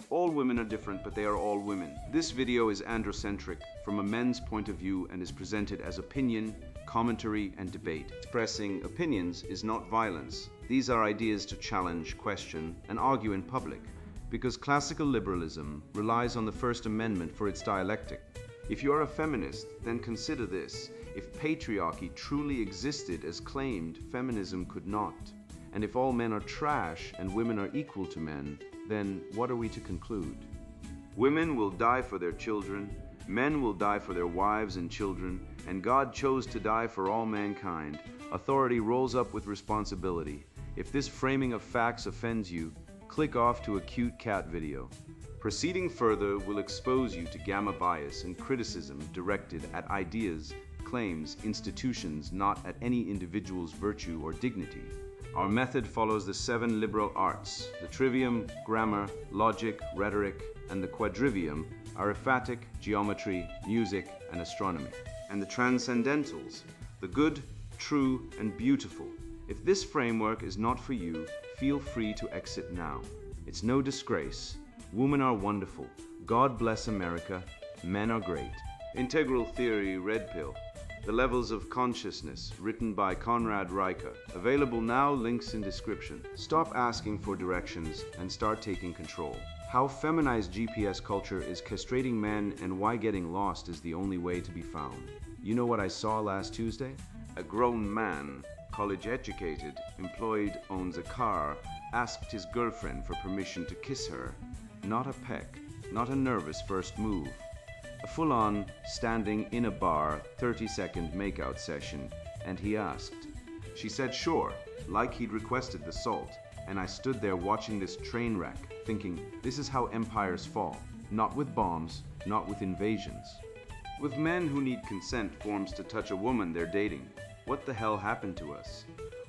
All women are different, but they are all women. This video is androcentric from a men's point of view and is presented as opinion, commentary, and debate. Expressing opinions is not violence. These are ideas to challenge, question, and argue in public, because classical liberalism relies on the First Amendment for its dialectic. If you are a feminist, then consider this. If patriarchy truly existed as claimed, feminism could not. And if all men are trash and women are equal to men, then what are we to conclude? Women will die for their children, men will die for their wives and children, and God chose to die for all mankind. Authority rolls up with responsibility. If this framing of facts offends you, click off to a cute cat video. Proceeding further will expose you to gamma bias and criticism directed at ideas, claims, institutions, not at any individual's virtue or dignity. Our method follows the 7 liberal arts. The trivium, grammar, logic, rhetoric, and the quadrivium, arithmetic, geometry, music, and astronomy. And the transcendentals, the good, true, and beautiful. If this framework is not for you, feel free to exit now. It's no disgrace. Women are wonderful. God bless America. Men are great. Integral Theory, Redpill. The Levels of Consciousness, written by Conrad Riker. Available now, links in description. Stop asking for directions and start taking control. How feminized GPS culture is castrating men and why getting lost is the only way to be found. You know what I saw last Tuesday? A grown man, college educated, employed, owns a car, asked his girlfriend for permission to kiss her. Not a peck, not a nervous first move. A full-on, standing in a bar, 30-second makeout session, and he asked. She said sure, like he'd requested the salt, and I stood there watching this train wreck, thinking, this is how empires fall. Not with bombs, not with invasions. With men who need consent forms to touch a woman they're dating. What the hell happened to us?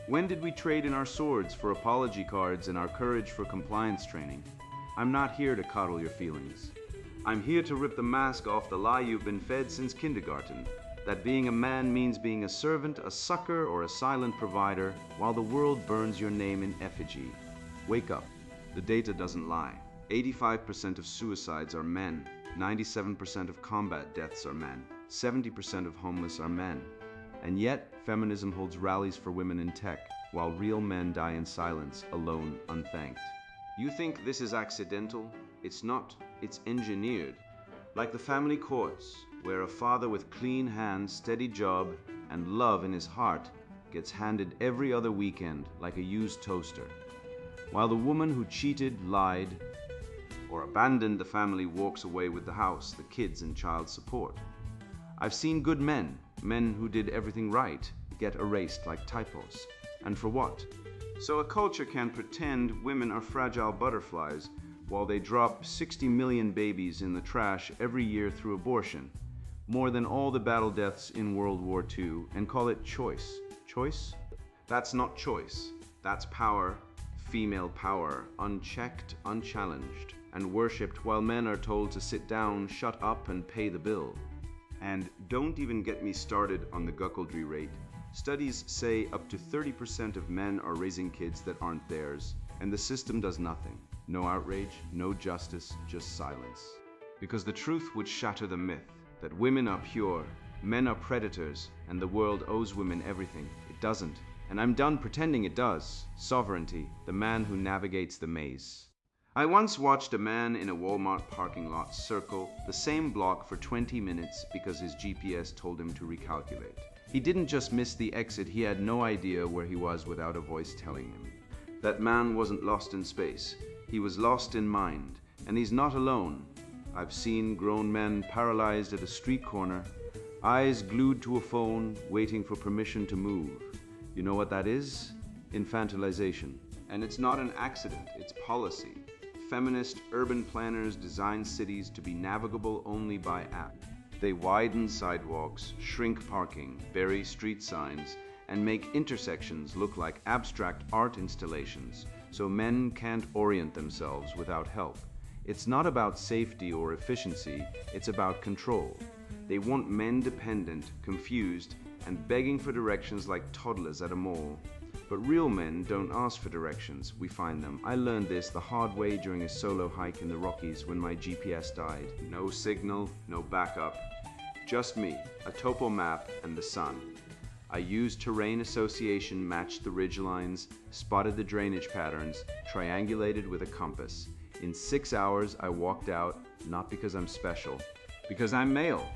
When did we trade in our swords for apology cards and our courage for compliance training? I'm not here to coddle your feelings. I'm here to rip the mask off the lie you've been fed since kindergarten, that being a man means being a servant, a sucker, or a silent provider, while the world burns your name in effigy. Wake up. The data doesn't lie. 85% of suicides are men. 97% of combat deaths are men. 70% of homeless are men. And yet, feminism holds rallies for women in tech, while real men die in silence, alone, unthanked. You think this is accidental? It's not. It's engineered. Like the family courts, where a father with clean hands, steady job, and love in his heart gets handed every other weekend like a used toaster. While the woman who cheated, lied, or abandoned the family walks away with the house, the kids, and child support. I've seen good men, men who did everything right, get erased like typos. And for what? So a culture can pretend women are fragile butterflies while they drop 60 million babies in the trash every year through abortion, more than all the battle deaths in World War II, and call it choice. Choice? That's not choice. That's power, female power, unchecked, unchallenged, and worshipped while men are told to sit down, shut up, and pay the bill. And don't even get me started on the cuckoldry rate. Studies say up to 30% of men are raising kids that aren't theirs, and the system does nothing. No outrage, no justice, just silence. Because the truth would shatter the myth that women are pure, men are predators, and the world owes women everything. It doesn't. And I'm done pretending it does. Sovereignty, the man who navigates the maze. I once watched a man in a Walmart parking lot circle the same block for 20 minutes because his GPS told him to recalculate. He didn't just miss the exit, he had no idea where he was without a voice telling him. That man wasn't lost in space. He was lost in mind, and he's not alone. I've seen grown men paralyzed at a street corner, eyes glued to a phone, waiting for permission to move. You know what that is? Infantilization. And it's not an accident, it's policy. Feminist urban planners design cities to be navigable only by app. They widen sidewalks, shrink parking, bury street signs, and make intersections look like abstract art installations, so men can't orient themselves without help. It's not about safety or efficiency, it's about control. They want men dependent, confused, and begging for directions like toddlers at a mall. But real men don't ask for directions, we find them. I learned this the hard way during a solo hike in the Rockies when my GPS died. No signal, no backup. Just me, a topo map, and the sun. I used terrain association, matched the ridge lines, spotted the drainage patterns, triangulated with a compass. In 6 hours, I walked out, not because I'm special, because I'm male.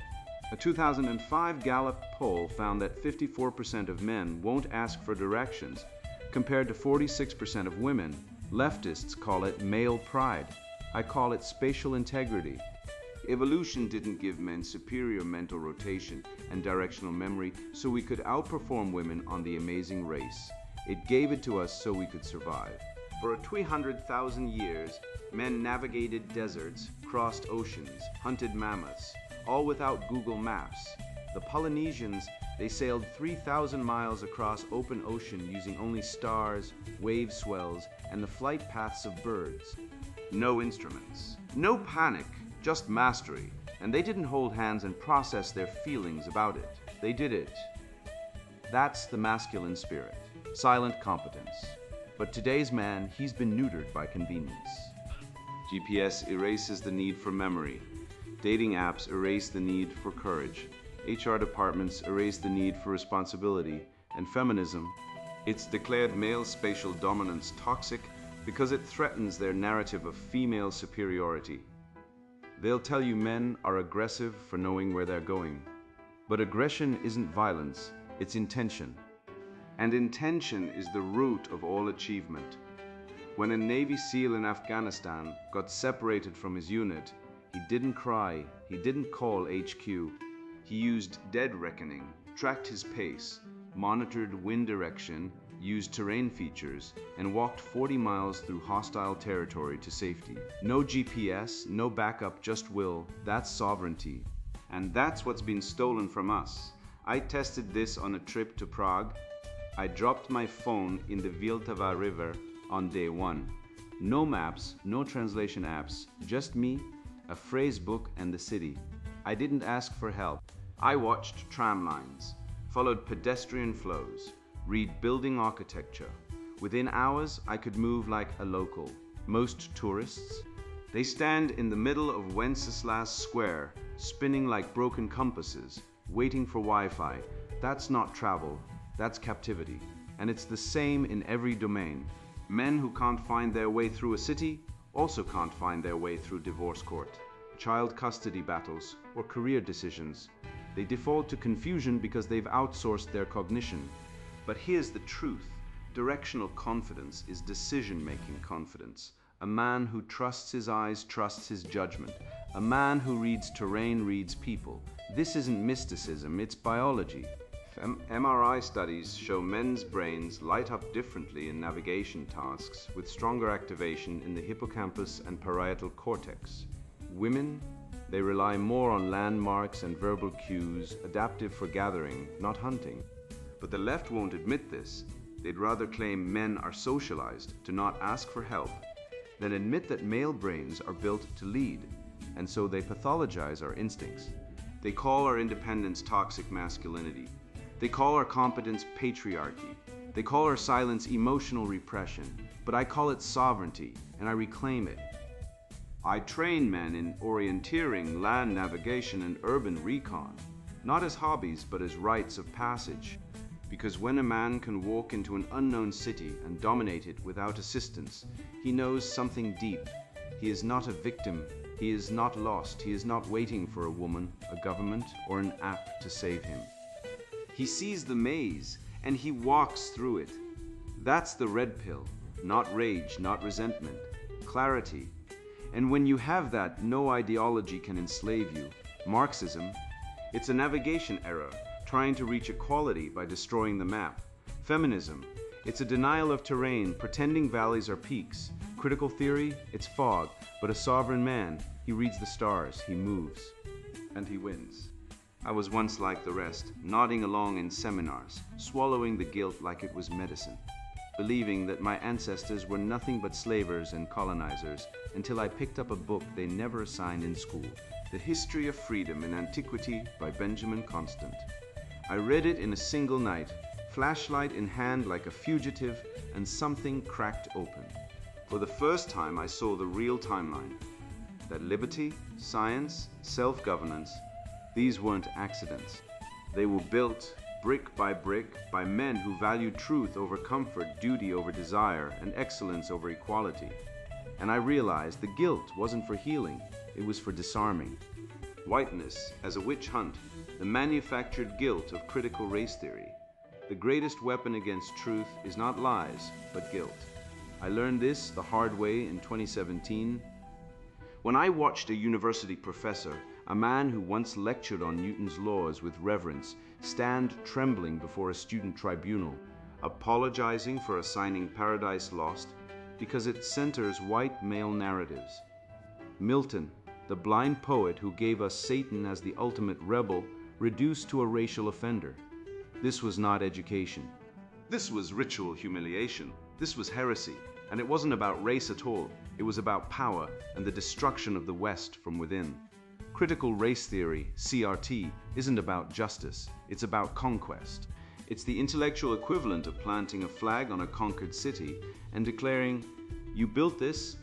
A 2005 Gallup poll found that 54% of men won't ask for directions, compared to 46% of women. Leftists call it male pride. I call it spatial integrity. Evolution didn't give men superior mental rotation and directional memory so we could outperform women on the amazing race. It gave it to us so we could survive. For 300,000 years, men navigated deserts, crossed oceans, hunted mammoths, all without Google Maps. The Polynesians, they sailed 3,000 miles across open ocean using only stars, wave swells, and the flight paths of birds. No instruments, no panic, just mastery. And they didn't hold hands and process their feelings about it. They did it. That's the masculine spirit, silent competence. But today's man, he's been neutered by convenience. GPS erases the need for memory. Dating apps erase the need for courage. HR departments erase the need for responsibility. And feminism, it's declared male spatial dominance toxic because it threatens their narrative of female superiority. They'll tell you men are aggressive for knowing where they're going. But aggression isn't violence, it's intention. And intention is the root of all achievement. When a Navy SEAL in Afghanistan got separated from his unit, he didn't cry, he didn't call HQ. He used dead reckoning, tracked his pace, monitored wind direction, used terrain features, and walked 40 miles through hostile territory to safety. No GPS, no backup, just will. That's sovereignty. And that's what's been stolen from us. I tested this on a trip to Prague. I dropped my phone in the Vltava River on day 1. No maps, no translation apps, just me, a phrase book, and the city. I didn't ask for help. I watched tram lines, followed pedestrian flows, read building architecture. Within hours, I could move like a local. Most tourists, they stand in the middle of Wenceslas Square, spinning like broken compasses, waiting for Wi-Fi. That's not travel, that's captivity. And it's the same in every domain. Men who can't find their way through a city also can't find their way through divorce court, child custody battles, or career decisions. They default to confusion because they've outsourced their cognition. But here's the truth. Directional confidence is decision-making confidence. A man who trusts his eyes trusts his judgment. A man who reads terrain reads people. This isn't mysticism, it's biology. MRI studies show men's brains light up differently in navigation tasks with stronger activation in the hippocampus and parietal cortex. Women, they rely more on landmarks and verbal cues, adaptive for gathering, not hunting. But the left won't admit this. They'd rather claim men are socialized to not ask for help than admit that male brains are built to lead, and so they pathologize our instincts. They call our independence toxic masculinity. They call our competence patriarchy. They call our silence emotional repression. But I call it sovereignty, and I reclaim it. I train men in orienteering, land navigation, and urban recon, not as hobbies, but as rites of passage. Because when a man can walk into an unknown city and dominate it without assistance, he knows something deep. He is not a victim. He is not lost. He is not waiting for a woman, a government, or an app to save him. He sees the maze, and he walks through it. That's the red pill. Not rage, not resentment. Clarity. And when you have that, no ideology can enslave you. Marxism, it's a navigation error, trying to reach equality by destroying the map. Feminism, it's a denial of terrain, pretending valleys are peaks. Critical theory, it's fog, but a sovereign man, he reads the stars, he moves, and he wins. I was once like the rest, nodding along in seminars, swallowing the guilt like it was medicine, believing that my ancestors were nothing but slavers and colonizers, until I picked up a book they never assigned in school, The History of Freedom in Antiquity by Benjamin Constant. I read it in a single night, flashlight in hand like a fugitive, and something cracked open. For the first time, I saw the real timeline. That liberty, science, self-governance, these weren't accidents. They were built brick by men who valued truth over comfort, duty over desire, and excellence over equality. And I realized the guilt wasn't for healing, it was for disarming. Whiteness as a witch hunt, the manufactured guilt of critical race theory. The greatest weapon against truth is not lies, but guilt. I learned this the hard way in 2017, when I watched a university professor, a man who once lectured on Newton's laws with reverence, stand trembling before a student tribunal, apologizing for assigning Paradise Lost because it centers white male narratives. Milton, the blind poet who gave us Satan as the ultimate rebel, reduced to a racial offender. This was not education. This was ritual humiliation. This was heresy. And it wasn't about race at all. It was about power and the destruction of the West from within. Critical race theory, CRT, isn't about justice. It's about conquest. It's the intellectual equivalent of planting a flag on a conquered city and declaring, "You built this,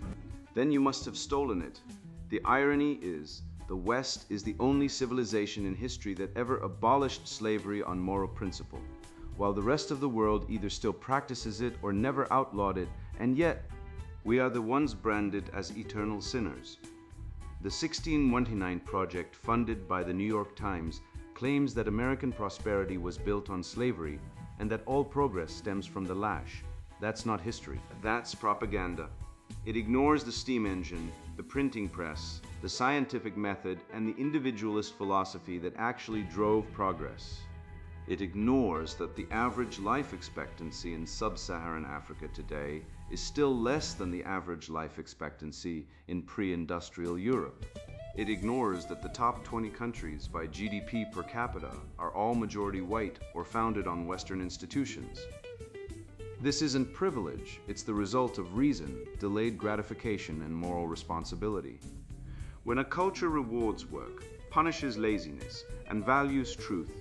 then you must have stolen it." The irony is, the West is the only civilization in history that ever abolished slavery on moral principle, while the rest of the world either still practices it or never outlawed it, and yet we are the ones branded as eternal sinners. The 1619 Project, funded by the New York Times, claims that American prosperity was built on slavery and that all progress stems from the lash. That's not history. That's propaganda. It ignores the steam engine, the printing press, the scientific method, and the individualist philosophy that actually drove progress. It ignores that the average life expectancy in sub-Saharan Africa today is still less than the average life expectancy in pre-industrial Europe. It ignores that the top 20 countries by GDP per capita are all majority white or founded on Western institutions. This isn't privilege, it's the result of reason, delayed gratification, and moral responsibility. When a culture rewards work, punishes laziness, and values truth,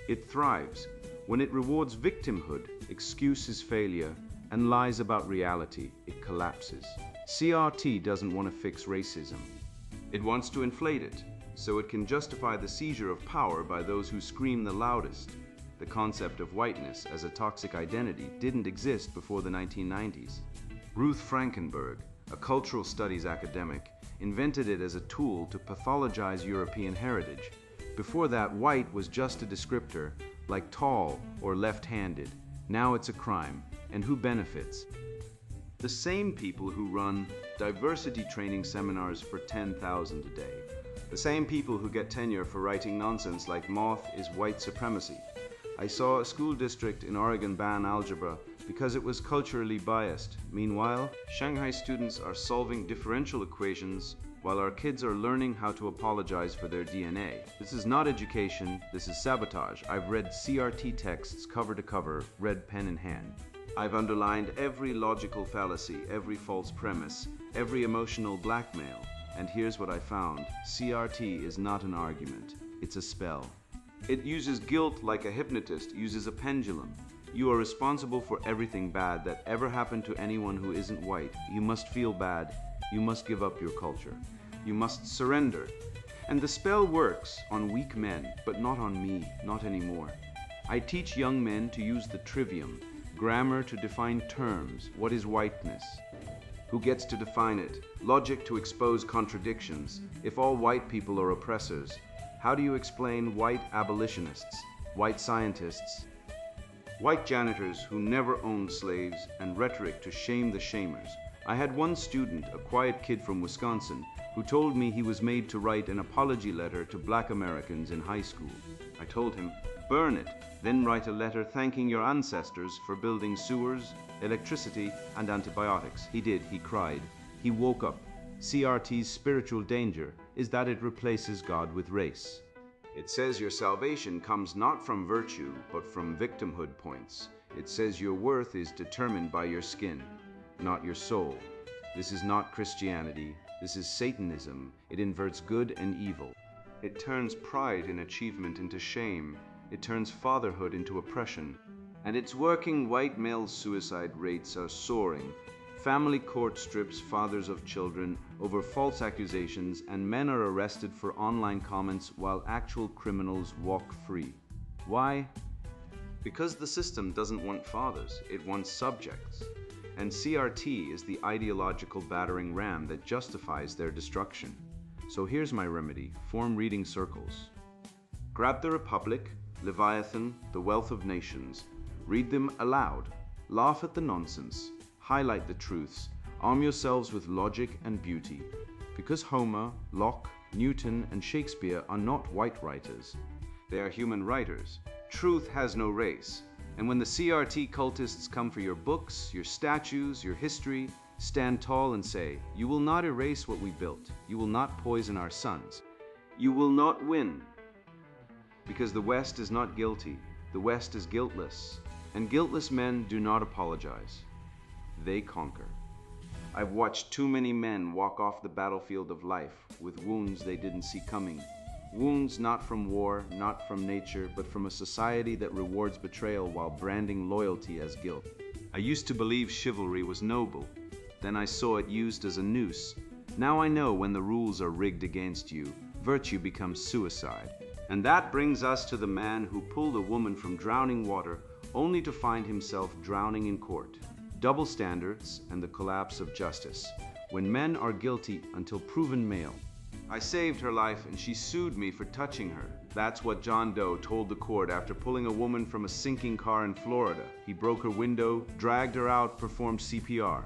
it thrives. When it rewards victimhood, excuses failure, and lies about reality, it collapses. CRT doesn't want to fix racism. It wants to inflate it, so it can justify the seizure of power by those who scream the loudest. The concept of whiteness as a toxic identity didn't exist before the 1990s. Ruth Frankenberg, a cultural studies academic, invented it as a tool to pathologize European heritage. Before that, white was just a descriptor, like tall or left-handed. Now it's a crime. And who benefits? The same people who run diversity training seminars for 10,000 a day. The same people who get tenure for writing nonsense like "moth is white supremacy." I saw a school district in Oregon ban algebra because it was culturally biased. Meanwhile, Shanghai students are solving differential equations while our kids are learning how to apologize for their DNA. This is not education, this is sabotage. I've read CRT texts cover to cover, red pen in hand. I've underlined every logical fallacy, every false premise, every emotional blackmail. And here's what I found. CRT is not an argument, it's a spell. It uses guilt like a hypnotist uses a pendulum. You are responsible for everything bad that ever happened to anyone who isn't white. You must feel bad. You must give up your culture. You must surrender. And the spell works on weak men, but not on me, not anymore. I teach young men to use the trivium, grammar to define terms. What is whiteness? Who gets to define it? Logic to expose contradictions. If all white people are oppressors, how do you explain white abolitionists, white scientists, white janitors who never owned slaves, and rhetoric to shame the shamers? I had one student, a quiet kid from Wisconsin, who told me he was made to write an apology letter to black Americans in high school. I told him, burn it, then write a letter thanking your ancestors for building sewers, electricity, and antibiotics. He did, he cried. He woke up. CRT's spiritual danger is that it replaces God with race. It says your salvation comes not from virtue, but from victimhood points. It says your worth is determined by your skin, not your soul. This is not Christianity. This is Satanism. It inverts good and evil. It turns pride in achievement into shame. It turns fatherhood into oppression. And it's working. White male suicide rates are soaring. Family court strips fathers of children over false accusations, and men are arrested for online comments while actual criminals walk free. Why? Because the system doesn't want fathers, it wants subjects. And CRT is the ideological battering ram that justifies their destruction. So here's my remedy: form reading circles. Grab the Republic, Leviathan, The Wealth of Nations. Read them aloud. Laugh at the nonsense. Highlight the truths. Arm yourselves with logic and beauty. Because Homer, Locke, Newton, and Shakespeare are not white writers. They are human writers. Truth has no race. And when the CRT cultists come for your books, your statues, your history, stand tall and say, "You will not erase what we built. You will not poison our sons. You will not win." Because the West is not guilty. The West is guiltless. And guiltless men do not apologize. They conquer. I've watched too many men walk off the battlefield of life with wounds they didn't see coming. Wounds not from war, not from nature, but from a society that rewards betrayal while branding loyalty as guilt. I used to believe chivalry was noble. Then I saw it used as a noose. Now I know when the rules are rigged against you, virtue becomes suicide. And that brings us to the man who pulled a woman from drowning water only to find himself drowning in court. Double standards and the collapse of justice. When men are guilty until proven male. I saved her life and she sued me for touching her. That's what John Doe told the court after pulling a woman from a sinking car in Florida. He broke her window, dragged her out, performed CPR.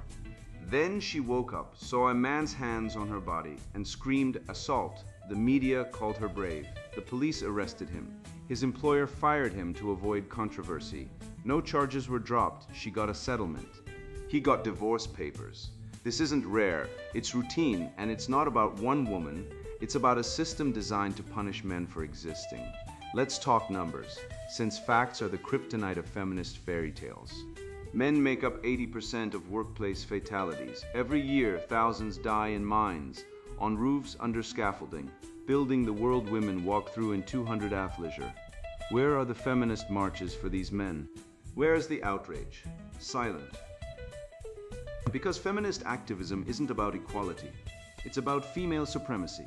Then she woke up, saw a man's hands on her body, and screamed assault. The media called her brave. The police arrested him. His employer fired him to avoid controversy. No charges were dropped. She got a settlement. He got divorce papers. This isn't rare, it's routine, and it's not about one woman, it's about a system designed to punish men for existing. Let's talk numbers, since facts are the kryptonite of feminist fairy tales. Men make up 80% of workplace fatalities. Every year, thousands die in mines, on roofs under scaffolding, building the world women walk through in 200 athleisure. Where are the feminist marches for these men? Where is the outrage? Silent. Because feminist activism isn't about equality. It's about female supremacy.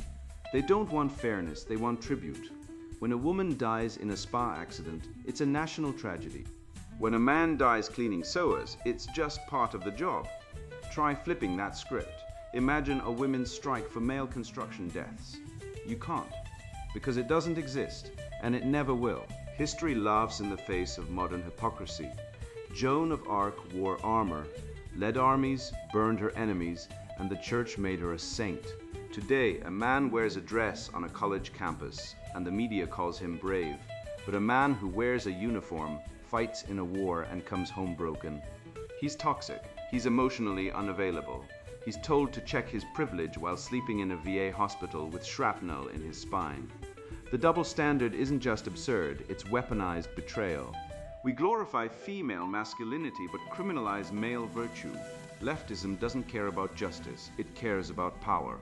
They don't want fairness, they want tribute. When a woman dies in a spa accident, it's a national tragedy. When a man dies cleaning sewers, it's just part of the job. Try flipping that script. Imagine a women's strike for male construction deaths. You can't, because it doesn't exist, and it never will. History laughs in the face of modern hypocrisy. Joan of Arc wore armor, led armies, burned her enemies, and the church made her a saint. Today, a man wears a dress on a college campus, and the media calls him brave. But a man who wears a uniform, fights in a war, and comes home broken. He's toxic. He's emotionally unavailable. He's told to check his privilege while sleeping in a VA hospital with shrapnel in his spine. The double standard isn't just absurd, it's weaponized betrayal. We glorify female masculinity but criminalize male virtue. Leftism doesn't care about justice, it cares about power.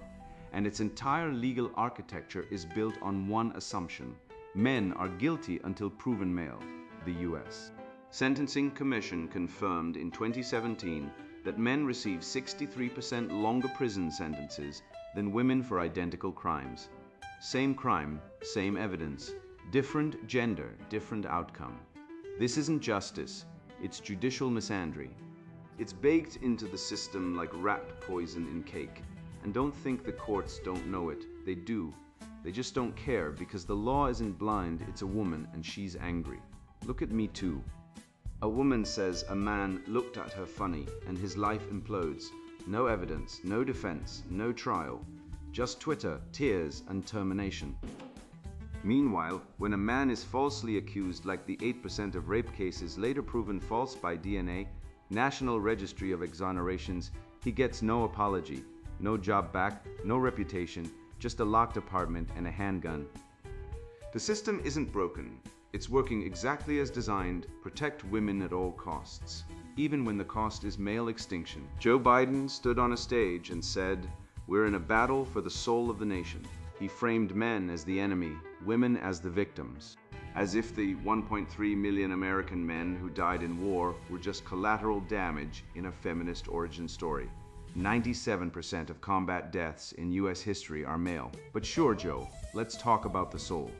And its entire legal architecture is built on one assumption. Men are guilty until proven male. The US. Sentencing Commission confirmed in 2017 that men receive 63% longer prison sentences than women for identical crimes. Same crime, same evidence. Different gender, different outcome. This isn't justice, it's judicial misandry. It's baked into the system like rat poison in cake. And don't think the courts don't know it, they do. They just don't care because the law isn't blind, it's a woman and she's angry. Look at Me Too. A woman says a man looked at her funny and his life implodes. No evidence, no defense, no trial. Just Twitter, tears, and termination. Meanwhile, when a man is falsely accused like the 8% of rape cases later proven false by DNA, National Registry of Exonerations, he gets no apology, no job back, no reputation, just a locked apartment and a handgun. The system isn't broken. It's working exactly as designed, protect women at all costs, even when the cost is male extinction. Joe Biden stood on a stage and said, "We're in a battle for the soul of the nation." He framed men as the enemy, women as the victims. as if the 1.3 million American men who died in war were just collateral damage in a feminist origin story. 97% of combat deaths in US history are male. But sure, Joe, let's talk about the soul.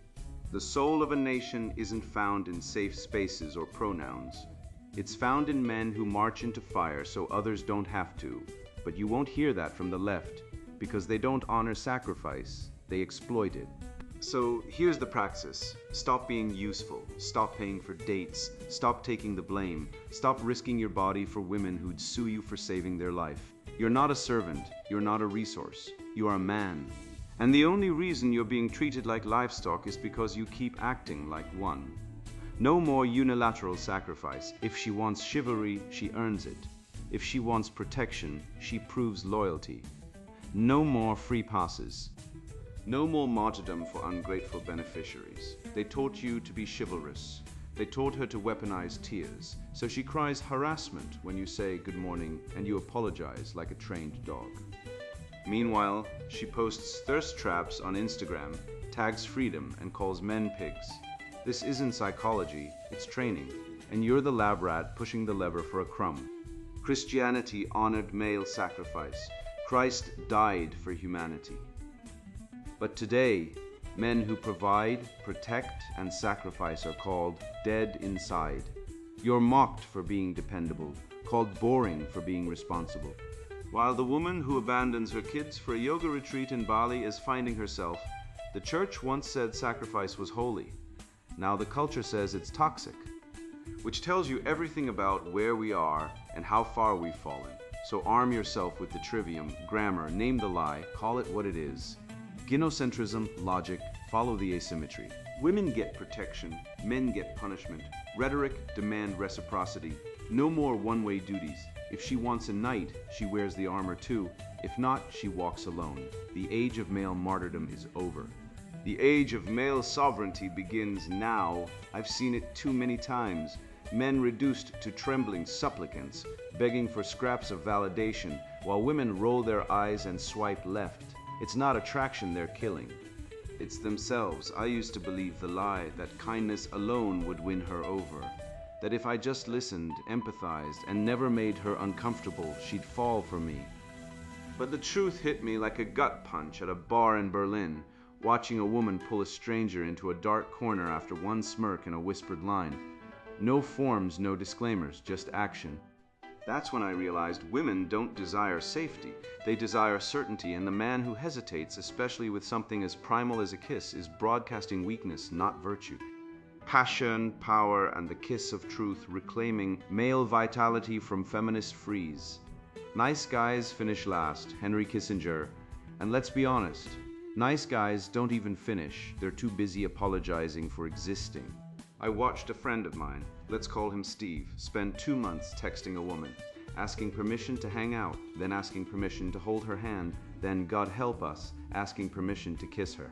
The soul of a nation isn't found in safe spaces or pronouns. It's found in men who march into fire so others don't have to. But you won't hear that from the left, because they don't honor sacrifice, they exploit it. So here's the praxis. Stop being useful. Stop paying for dates. Stop taking the blame. Stop risking your body for women who'd sue you for saving their life. You're not a servant. You're not a resource. You are a man. And the only reason you're being treated like livestock is because you keep acting like one. No more unilateral sacrifice. If she wants chivalry, she earns it. If she wants protection, she proves loyalty. No more free passes. No more martyrdom for ungrateful beneficiaries. They taught you to be chivalrous. They taught her to weaponize tears. So she cries harassment when you say good morning and you apologize like a trained dog. Meanwhile, she posts thirst traps on Instagram, tags freedom, and calls men pigs. This isn't psychology, it's training. And you're the lab rat pushing the lever for a crumb. Christianity honored male sacrifice. Christ died for humanity. But today, men who provide, protect, and sacrifice are called dead inside. You're mocked for being dependable, called boring for being responsible. While the woman who abandons her kids for a yoga retreat in Bali is finding herself, the church once said sacrifice was holy. Now the culture says it's toxic, which tells you everything about where we are and how far we've fallen. So arm yourself with the trivium, grammar, name the lie, call it what it is. Gynocentrism, logic, follow the asymmetry. Women get protection, men get punishment. Rhetoric, demand reciprocity. No more one-way duties. If she wants a knight, she wears the armor too. If not, she walks alone. The age of male martyrdom is over. The age of male sovereignty begins now. I've seen it too many times. Men reduced to trembling supplicants, begging for scraps of validation, while women roll their eyes and swipe left. It's not attraction they're killing. It's themselves. I used to believe the lie that kindness alone would win her over. That if I just listened, empathized, and never made her uncomfortable, she'd fall for me. But the truth hit me like a gut punch at a bar in Berlin, watching a woman pull a stranger into a dark corner after one smirk and a whispered line. No forms, no disclaimers, just action. That's when I realized women don't desire safety. They desire certainty, and the man who hesitates, especially with something as primal as a kiss, is broadcasting weakness, not virtue. Passion, power, and the kiss of truth, reclaiming male vitality from feminist freeze. Nice guys finish last, Henry Kissinger. And let's be honest, nice guys don't even finish. They're too busy apologizing for existing. I watched a friend of mine, let's call him Steve, spend 2 months texting a woman, asking permission to hang out, then asking permission to hold her hand, then, God help us, asking permission to kiss her.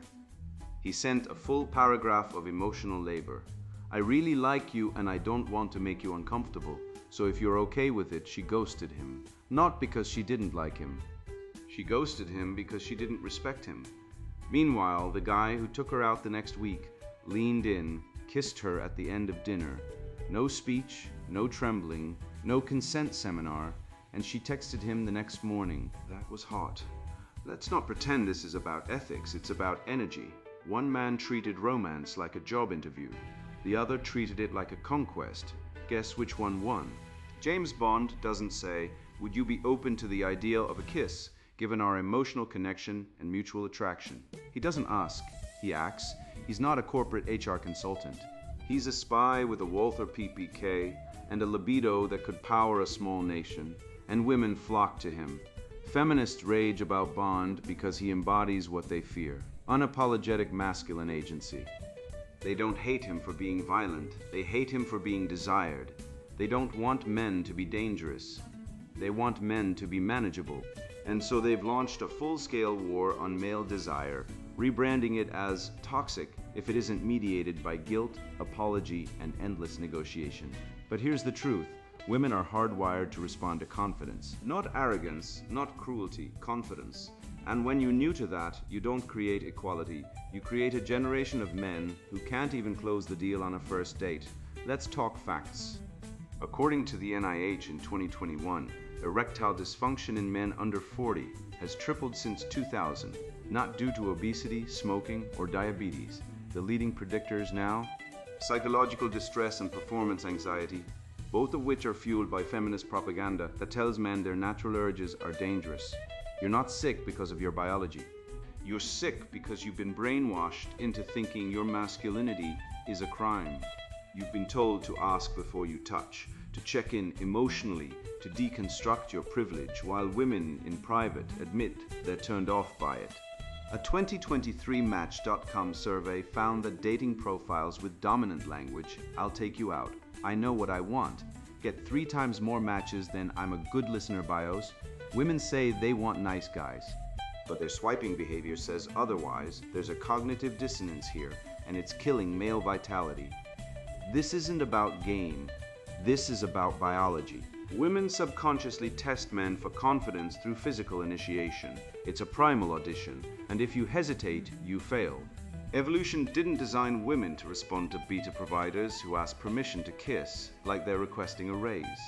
He sent a full paragraph of emotional labor. I really like you and I don't want to make you uncomfortable, so if you're okay with it, she ghosted him. Not because she didn't like him. She ghosted him because she didn't respect him. Meanwhile, the guy who took her out the next week leaned in, kissed her at the end of dinner. No speech, no trembling, no consent seminar, and she texted him the next morning. That was hot. Let's not pretend this is about ethics, it's about energy. One man treated romance like a job interview. The other treated it like a conquest. Guess which one won? James Bond doesn't say, would you be open to the idea of a kiss, given our emotional connection and mutual attraction? He doesn't ask, he acts. He's not a corporate HR consultant. He's a spy with a Walther PPK and a libido that could power a small nation, and women flock to him. Feminists rage about Bond because he embodies what they fear. Unapologetic masculine agency. They don't hate him for being violent. They hate him for being desired. They don't want men to be dangerous. They want men to be manageable. And so they've launched a full-scale war on male desire, rebranding it as toxic if it isn't mediated by guilt, apology, and endless negotiation. But here's the truth. Women are hardwired to respond to confidence. Not arrogance, not cruelty, confidence. And when you're new to that, you don't create equality. You create a generation of men who can't even close the deal on a first date. Let's talk facts. According to the NIH in 2021, erectile dysfunction in men under 40 has tripled since 2000, not due to obesity, smoking, or diabetes. The leading predictors now: psychological distress and performance anxiety, both of which are fueled by feminist propaganda that tells men their natural urges are dangerous. You're not sick because of your biology. You're sick because you've been brainwashed into thinking your masculinity is a crime. You've been told to ask before you touch, to check in emotionally, to deconstruct your privilege, while women in private admit they're turned off by it. A 2023 Match.com survey found that dating profiles with dominant language, "I'll take you out," "I know what I want," get 3 times more matches than "I'm a good listener" bios. Women say they want nice guys, but their swiping behavior says otherwise. There's a cognitive dissonance here, and it's killing male vitality. This isn't about game. This is about biology. Women subconsciously test men for confidence through physical initiation. It's a primal audition, and if you hesitate, you fail. Evolution didn't design women to respond to beta providers who ask permission to kiss, like they're requesting a raise.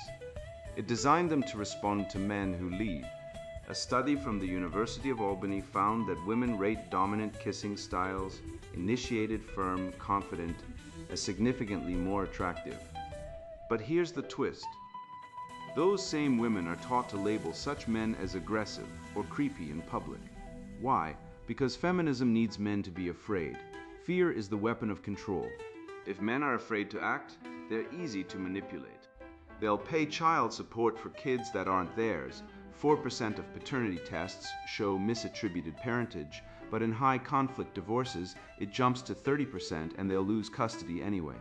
It designed them to respond to men who lead. A study from the University of Albany found that women rate dominant kissing styles, initiated, firm, confident, as significantly more attractive. But here's the twist. Those same women are taught to label such men as aggressive or creepy in public. Why? Because feminism needs men to be afraid. Fear is the weapon of control. If men are afraid to act, they're easy to manipulate. They'll pay child support for kids that aren't theirs. 4% of paternity tests show misattributed parentage, but in high conflict divorces, it jumps to 30% and they'll lose custody anyway.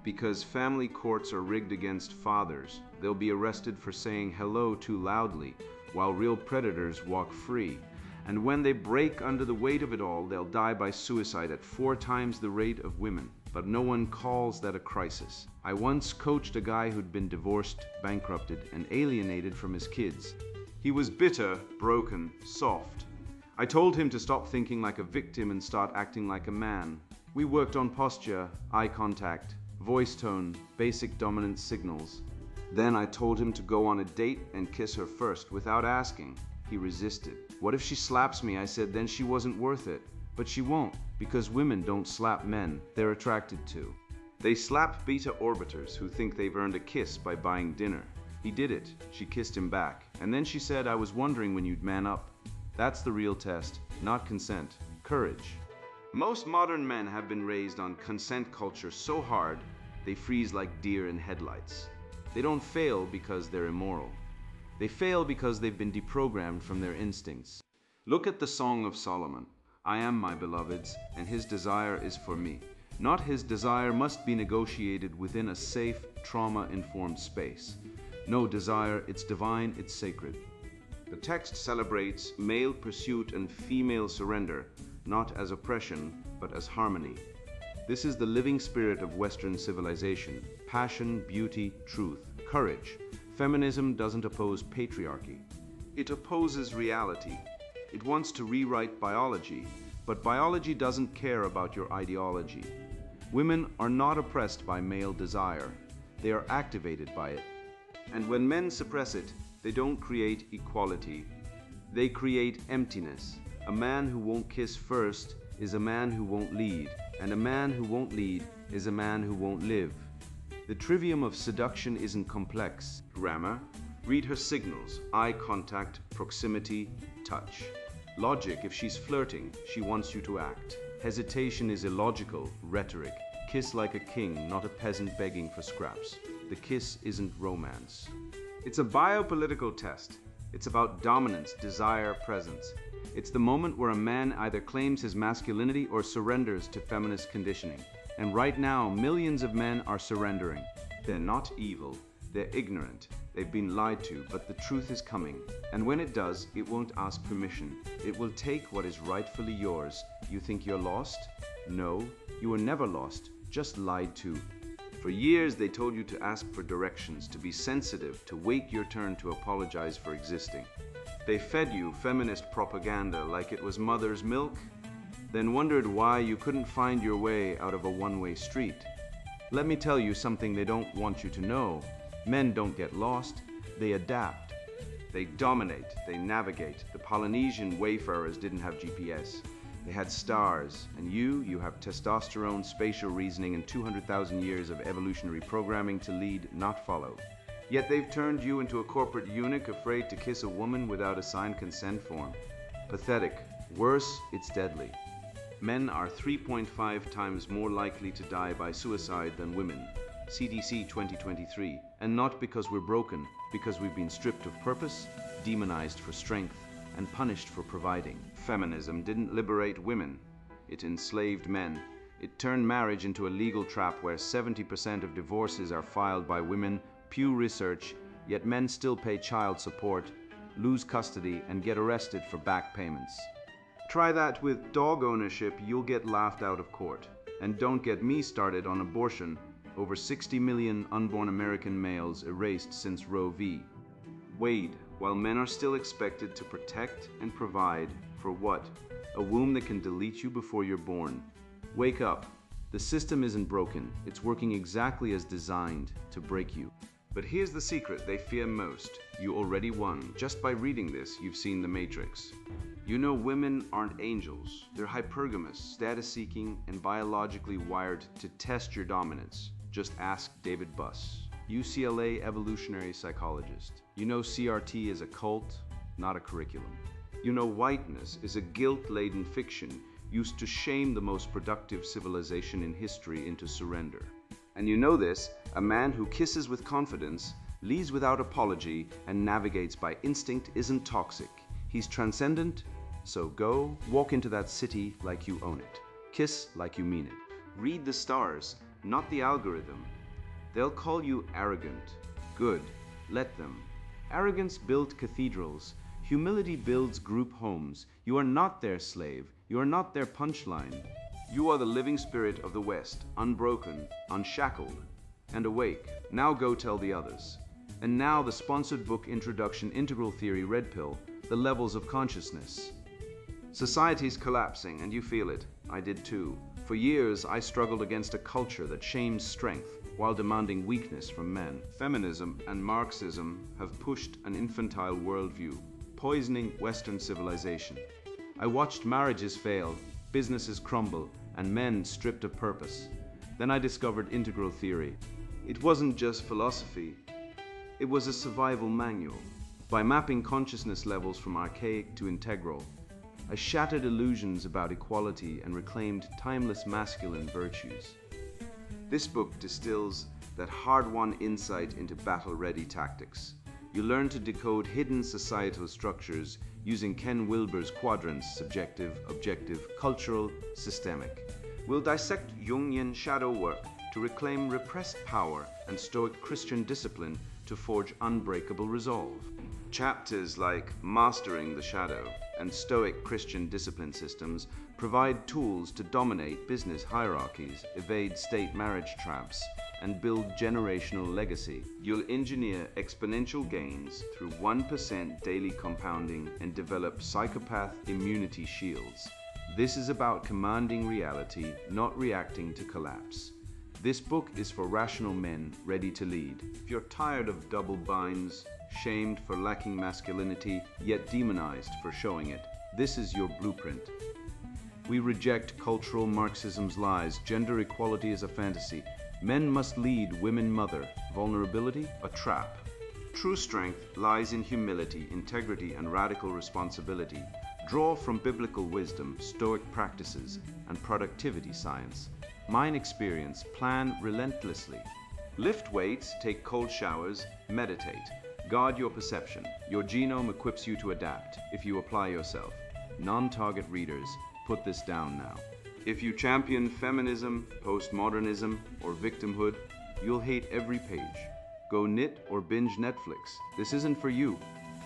Because family courts are rigged against fathers, they'll be arrested for saying hello too loudly, while real predators walk free. And when they break under the weight of it all, they'll die by suicide at 4 times the rate of women. But no one calls that a crisis. I once coached a guy who'd been divorced, bankrupted, and alienated from his kids. He was bitter, broken, soft. I told him to stop thinking like a victim and start acting like a man. We worked on posture, eye contact, voice tone, basic dominance signals. Then I told him to go on a date and kiss her first without asking. He resisted. "What if she slaps me?" I said. "Then she wasn't worth it." But she won't, because women don't slap men they're attracted to. They slap beta orbiters who think they've earned a kiss by buying dinner. He did it. She kissed him back. And then she said, "I was wondering when you'd man up." That's the real test, not consent, courage. Most modern men have been raised on consent culture so hard, they freeze like deer in headlights. They don't fail because they're immoral. They fail because they've been deprogrammed from their instincts. Look at the Song of Solomon. "I am my beloved's, and his desire is for me." Not his desire must be negotiated within a safe, trauma-informed space. No desire, it's divine, it's sacred. The text celebrates male pursuit and female surrender, not as oppression, but as harmony. This is the living spirit of Western civilization: passion, beauty, truth, courage. Feminism doesn't oppose patriarchy. It opposes reality. It wants to rewrite biology, but biology doesn't care about your ideology. Women are not oppressed by male desire. They are activated by it. And when men suppress it, they don't create equality. They create emptiness. A man who won't kiss first is a man who won't lead, and a man who won't lead is a man who won't live. The trivium of seduction isn't complex. Grammar, read her signals: eye contact, proximity, touch. Logic, if she's flirting, she wants you to act. Hesitation is illogical, rhetoric. Kiss like a king, not a peasant begging for scraps. The kiss isn't romance. It's a biopolitical test. It's about dominance, desire, presence. It's the moment where a man either claims his masculinity or surrenders to feminist conditioning. And right now, millions of men are surrendering. They're not evil. They're ignorant. They've been lied to, but the truth is coming. And when it does, it won't ask permission. It will take what is rightfully yours. You think you're lost? No, you were never lost, just lied to. For years, they told you to ask for directions, to be sensitive, to wait your turn to apologize for existing. They fed you feminist propaganda like it was mother's milk, then wondered why you couldn't find your way out of a one-way street. Let me tell you something they don't want you to know. Men don't get lost, they adapt. They dominate, they navigate. The Polynesian wayfarers didn't have GPS. They had stars, and you have testosterone, spatial reasoning, and 200,000 years of evolutionary programming to lead, not follow. Yet they've turned you into a corporate eunuch afraid to kiss a woman without a signed consent form. Pathetic. Worse, it's deadly. Men are 3.5 times more likely to die by suicide than women. CDC 2023. And not because we're broken, because we've been stripped of purpose, demonized for strength, and punished for providing. Feminism didn't liberate women. It enslaved men. It turned marriage into a legal trap where 70% of divorces are filed by women. Pew Research, yet men still pay child support, lose custody, and get arrested for back payments. Try that with dog ownership, you'll get laughed out of court. And don't get me started on abortion. Over 60 million unborn American males erased since Roe v. Wade. While men are still expected to protect and provide for what? A womb that can delete you before you're born. Wake up. The system isn't broken. It's working exactly as designed to break you. But here's the secret they fear most. You already won. Just by reading this, you've seen the Matrix. You know women aren't angels. They're hypergamous, status-seeking, and biologically wired to test your dominance. Just ask David Buss, UCLA evolutionary psychologist. You know CRT is a cult, not a curriculum. You know whiteness is a guilt-laden fiction used to shame the most productive civilization in history into surrender. And you know this, a man who kisses with confidence, leads without apology, and navigates by instinct isn't toxic. He's transcendent, so go, walk into that city like you own it. Kiss like you mean it. Read the stars, not the algorithm. They'll call you arrogant. Good, let them. Arrogance built cathedrals. Humility builds group homes. You are not their slave. You are not their punchline. You are the living spirit of the West, unbroken, unshackled, and awake. Now go tell the others. And now the sponsored book Introduction, Integral Theory, Redpill, The Levels of Consciousness. Society's collapsing, and you feel it. I did too. For years, I struggled against a culture that shames strength while demanding weakness from men. Feminism and Marxism have pushed an infantile worldview, poisoning Western civilization. I watched marriages fail, businesses crumble, and men stripped of purpose. Then I discovered integral theory. It wasn't just philosophy, it was a survival manual. By mapping consciousness levels from archaic to integral, I shattered illusions about equality and reclaimed timeless masculine virtues. This book distills that hard-won insight into battle-ready tactics. You learn to decode hidden societal structures using Ken Wilber's quadrants: subjective, objective, cultural, systemic. We'll dissect Jungian shadow work to reclaim repressed power and Stoic-Christian discipline to forge unbreakable resolve. Chapters like Mastering the Shadow and Stoic-Christian discipline systems provide tools to dominate business hierarchies, evade state marriage traps, and build generational legacy. You'll engineer exponential gains through 1% daily compounding and develop psychopath immunity shields. This is about commanding reality, not reacting to collapse. This book is for rational men ready to lead. If you're tired of double binds, shamed for lacking masculinity, yet demonized for showing it, this is your blueprint. We reject cultural Marxism's lies. Gender equality is a fantasy. Men must lead, women mother. Vulnerability, a trap. True strength lies in humility, integrity, and radical responsibility. Draw from biblical wisdom, Stoic practices, and productivity science. Mine experience, plan relentlessly. Lift weights, take cold showers, meditate. Guard your perception. Your genome equips you to adapt if you apply yourself. Non-target readers, put this down now. If you champion feminism, postmodernism, or victimhood, you'll hate every page. Go knit or binge Netflix. This isn't for you.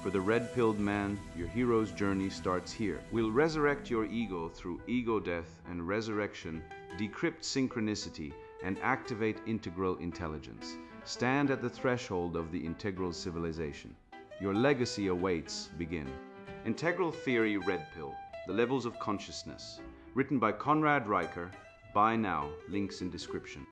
For the red-pilled man, your hero's journey starts here. We'll resurrect your ego through ego death and resurrection, decrypt synchronicity, and activate integral intelligence. Stand at the threshold of the integral civilization. Your legacy awaits. Begin. Integral Theory Redpill, The Levels of Consciousness. Written by Conrad Riker. Buy now. Links in description.